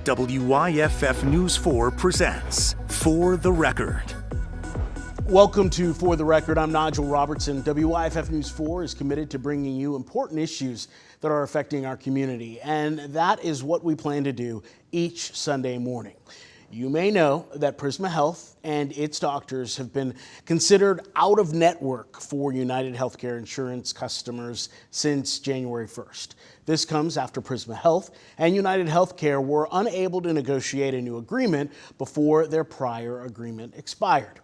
WYFF News 4 presents For the Record. Welcome to For the Record. I'm Nigel Robertson. WYFF News 4 is committed to bringing you important issues that are affecting our community, and that is what we plan to do each Sunday morning. You may know that Prisma Health and its doctors have been considered out of network for United Healthcare insurance customers since January 1st. This comes after Prisma Health and United Healthcare were unable to negotiate a new agreement before their prior agreement expired.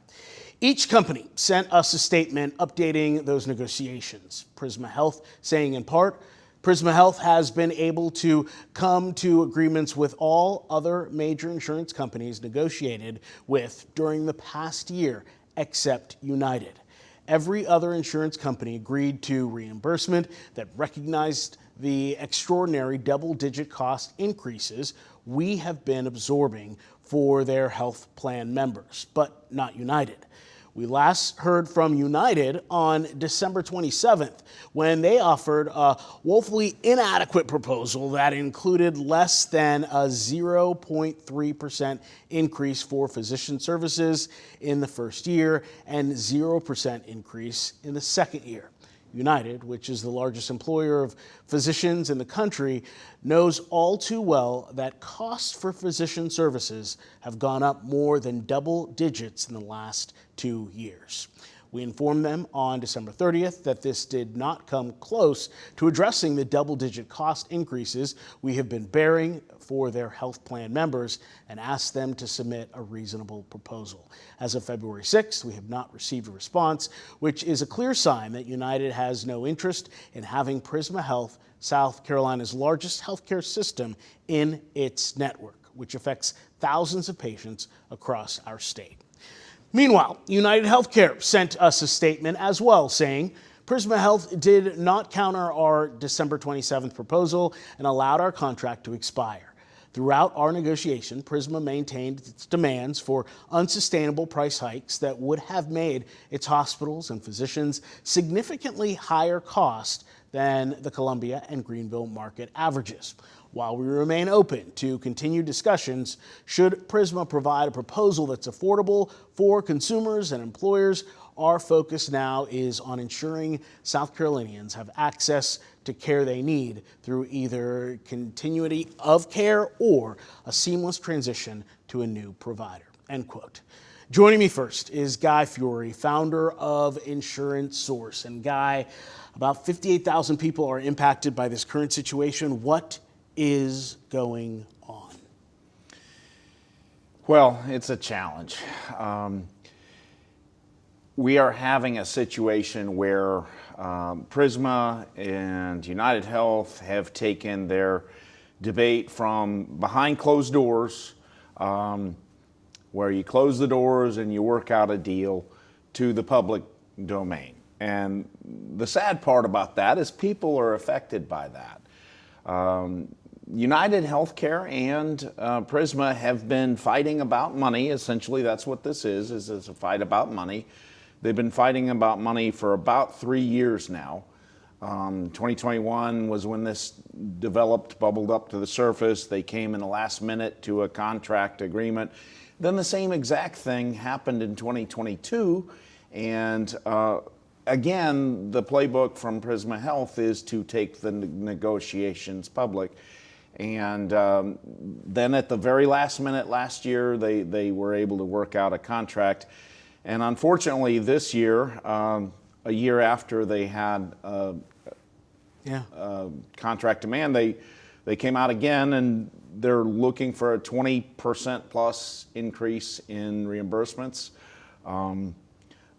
Each company sent us a statement updating those negotiations. Prisma Health saying in part, Prisma Health has been able to come to agreements with all other major insurance companies negotiated with during the past year, except United. Every other insurance company agreed to reimbursement that recognized the extraordinary double-digit cost increases we have been absorbing for their health plan members, but not United. We last heard from United on December 27th when they offered a woefully inadequate proposal that included less than a 0.3% increase for physician services in the first year and 0% increase in the second year. United, which is the largest employer of physicians in the country, knows all too well that costs for physician services have gone up more than double digits in the last 2 years. We informed them on December 30th that this did not come close to addressing the double-digit cost increases we have been bearing for their health plan members and asked them to submit a reasonable proposal. As of February 6th, we have not received a response, which is a clear sign that United has no interest in having Prisma Health, South Carolina's largest healthcare system, in its network, which affects thousands of patients across our state. Meanwhile, United Healthcare sent us a statement as well saying, Prisma Health did not counter our December 27th proposal and allowed our contract to expire. Throughout our negotiation, Prisma maintained its demands for unsustainable price hikes that would have made its hospitals and physicians significantly higher cost than the Columbia and Greenville market averages. While we remain open to continued discussions, should Prisma provide a proposal that's affordable for consumers and employers, our focus now is on ensuring South Carolinians have access to care they need through either continuity of care or a seamless transition to a new provider, end quote. Joining me first is Guy Fiore, founder of Insurance Source. And Guy, about 58,000 people are impacted by this current situation. What is going on? Well, it's a challenge. We are having a situation where Prisma and United Health have taken their debate from behind closed doors, where you close the doors and you work out a deal, to the public domain. And the sad part about that is people are affected by that. United Healthcare and Prisma have been fighting about money. Essentially, that's what this is it's a fight about money. They've been fighting about money for about 3 years now. 2021 was when this bubbled up to the surface. They came in the last minute to a contract agreement. Then the same exact thing happened in 2022. And again, the playbook from Prisma Health is to take the negotiations public. And then at the very last minute last year, they were able to work out a contract. And unfortunately, this year, a year after they had contract demand, they came out again and they're looking for a 20% plus increase in reimbursements.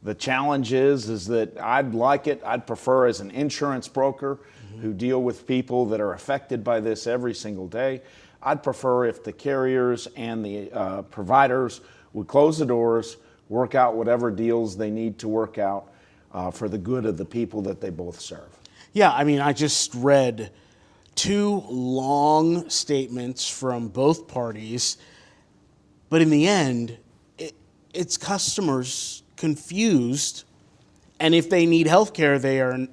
The challenge is that I'd prefer as an insurance broker who deal with people that are affected by this every single day. I'd prefer if the carriers and the providers would close the doors, work out whatever deals they need to work out for the good of the people that they both serve. Yeah, I mean, I just read 2 long statements from both parties, but in the end, it's customers confused, and if they need health care, they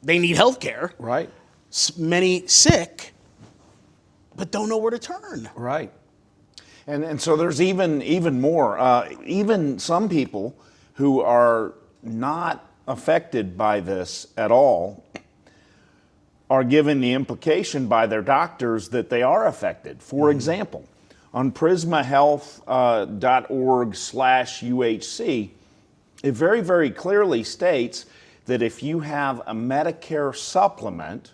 need health care. Right. Many sick, but don't know where to turn. Right. And so there's even more. Even some people who are not affected by this at all are given the implication by their doctors that they are affected. For example, on prismahealth.org/UHC, it very, very clearly states that if you have a Medicare supplement,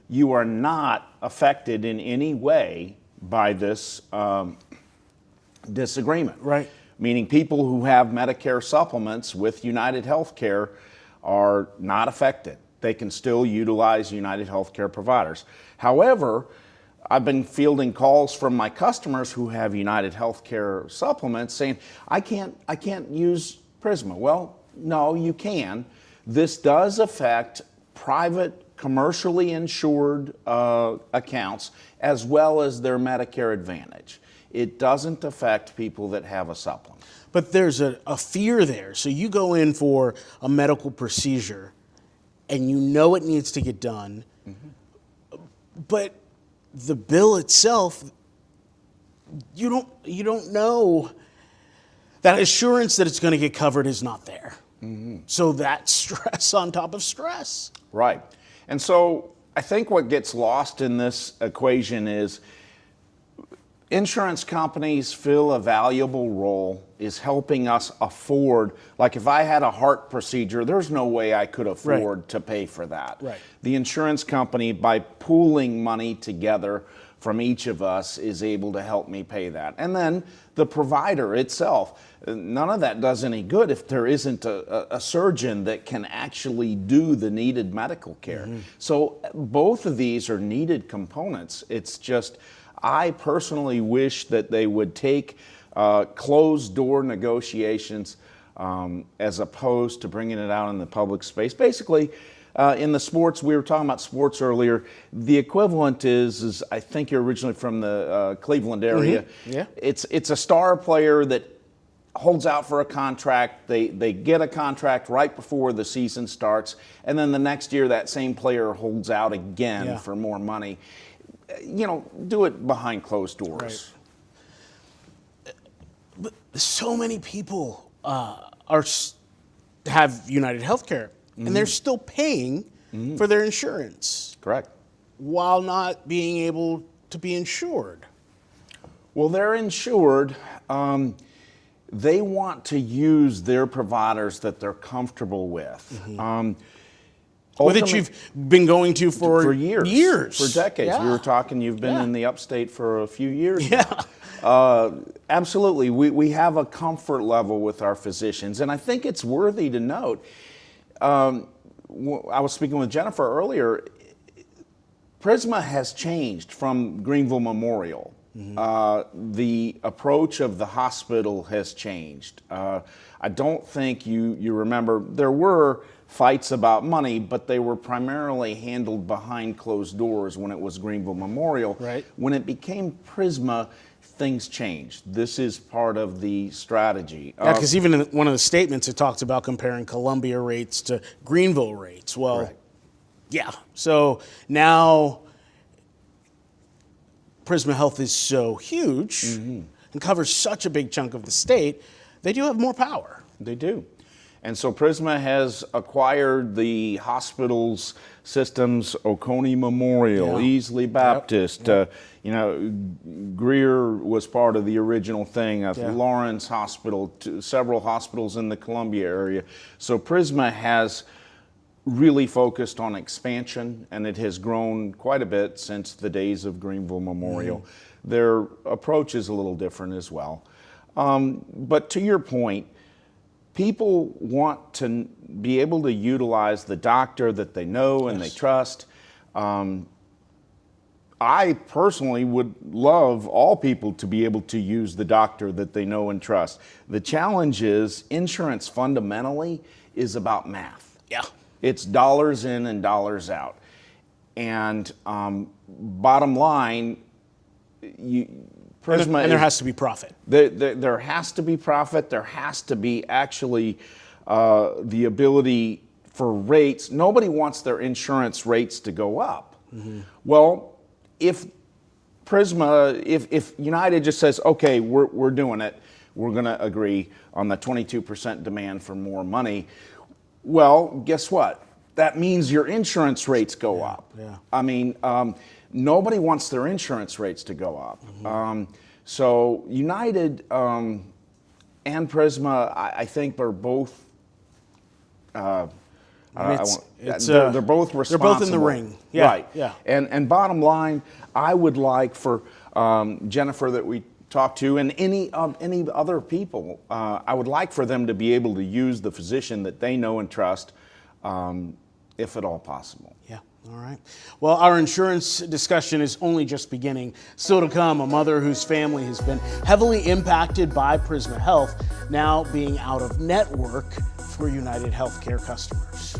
you are not affected in any way by this disagreement. Right. Meaning people who have Medicare supplements with United Healthcare are not affected. They can still utilize United Healthcare providers. However, I've been fielding calls from my customers who have United Healthcare supplements saying, I can't use Prisma. Well, no, you can. This does affect private, commercially insured accounts as well as their Medicare Advantage. It doesn't affect people that have a supplement. But there's a fear there. So you go in for a medical procedure and you know it needs to get done, but the bill itself, you don't know. That assurance that it's going to get covered is not there. So that's stress on top of stress. Right. And so I think what gets lost in this equation is insurance companies fill a valuable role is helping us afford, like if I had a heart procedure, there's no way I could afford to pay for that. Right. The insurance company, by pooling money together from each of us, is able to help me pay that. And then the provider itself, none of that does any good if there isn't a surgeon that can actually do the needed medical care. So both of these are needed components. It's just, I personally wish that they would take closed door negotiations as opposed to bringing it out in the public space. Basically, in the sports, we were talking about sports earlier, the equivalent is I think you're originally from the Cleveland area. Yeah. It's a star player that holds out for a contract. They get a contract right before the season starts, and then the next year that same player holds out again for more money. You know, do it behind closed doors. Right. But so many people have United Healthcare, and they're still paying for their insurance. Correct. While not being able to be insured. Well, they're insured. They want to use their providers that they're comfortable with. Or that you've been going to for years. For decades. Yeah. We were talking, you've been in the upstate for a few years Yeah. now. Absolutely. We have a comfort level with our physicians. And I think it's worthy to note, I was speaking with Jennifer earlier, Prisma has changed from Greenville Memorial. The approach of the hospital has changed. I don't think you remember, there were fights about money, but they were primarily handled behind closed doors when it was Greenville Memorial. Right. When it became Prisma, things changed. This is part of the strategy. Yeah, because even in one of the statements, it talks about comparing Columbia rates to Greenville rates. Well, Correct. yeah. So now Prisma Health is so huge and covers such a big chunk of the state, they do have more power. They do. And so Prisma has acquired the hospitals systems, Oconee Memorial, Easley Baptist. You know, Greer was part of the original thing. Lawrence Hospital, several hospitals in the Columbia area. So Prisma has really focused on expansion, and it has grown quite a bit since the days of Greenville Memorial. Their approach is a little different as well. But to your point, people want to be able to utilize the doctor that they know and they trust. I personally would love all people to be able to use the doctor that they know and trust. The challenge is insurance fundamentally is about math. Yeah. It's dollars in and dollars out. And bottom line, Prisma and there has to be profit. There has to be profit. There has to be actually the ability for rates. Nobody wants their insurance rates to go up. Well, if Prisma, if United just says, okay, we're doing it, we're going to agree on the 22% demand for more money, well, guess what? That means your insurance rates go up. Yeah. I mean, nobody wants their insurance rates to go up. So United and Prisma, I think, are both. They're both responsible. They're both in the ring. Yeah, right. Yeah. And bottom line, I would like for Jennifer that we talked to and any other people, I would like for them to be able to use the physician that they know and trust, if at all possible. Yeah. All right. Well, our insurance discussion is only just beginning. Still to come, a mother whose family has been heavily impacted by Prisma Health now being out of network for United Healthcare customers.